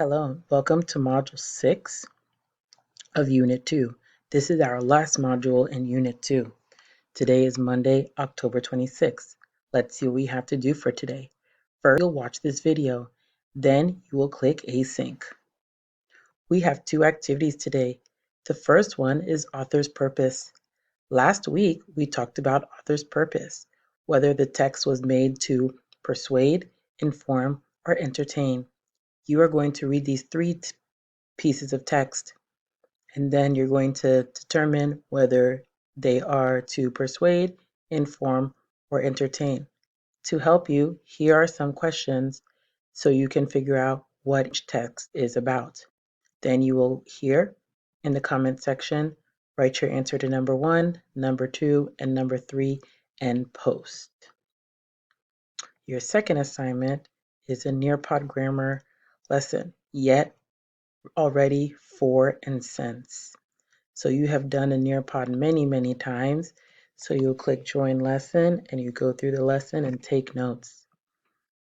Hello, welcome to Module 6 of Unit 2. This is our last module in Unit 2. Today is Monday, October 26th. Let's see what we have to do for today. First, you'll watch this video. Then you will click Async. We have two activities today. The first one is author's purpose. Last week, we talked about author's purpose, whether the text was made to persuade, inform, or entertain. You are going to read these three pieces of text, and then you're going to determine whether they are to persuade, inform, or entertain. To help you, here are some questions so you can figure out what each text is about. Then you will here in the comment section write your answer to number 1, number 2, and number 3 and post. Your second assignment is a Nearpod grammar lesson, yet already for and since. So you have done a Nearpod many times. So you'll click join lesson and you go through the lesson and take notes.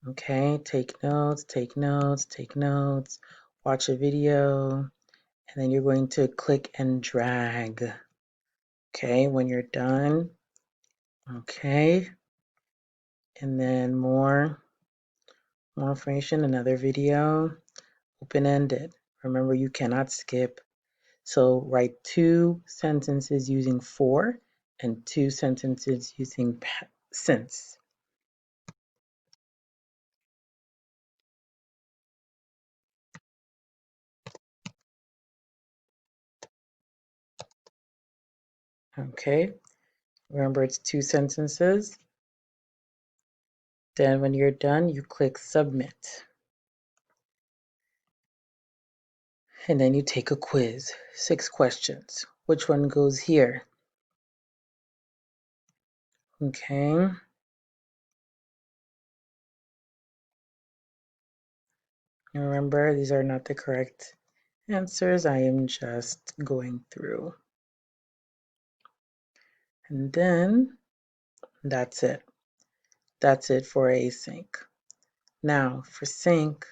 Okay, take notes, watch a video, and then you're going to click and drag. Okay, when you're done, okay, and then more information, another video, open-ended. Remember, you cannot skip. So write 2 sentences using for and 2 sentences using since. Okay, remember it's 2 sentences. Then when you're done, you click submit. And then you take a quiz, 6 questions. Which one goes here? Okay. Remember, these are not the correct answers. I am just going through. And then that's it. That's it for async. Now for sync,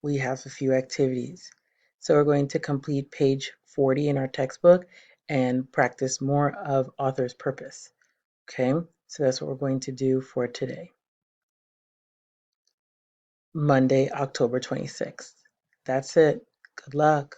we have a few activities. So we're going to complete page 40 in our textbook and practice more of author's purpose. Okay, so that's what we're going to do for today. Monday, October 26th. That's it. Good luck.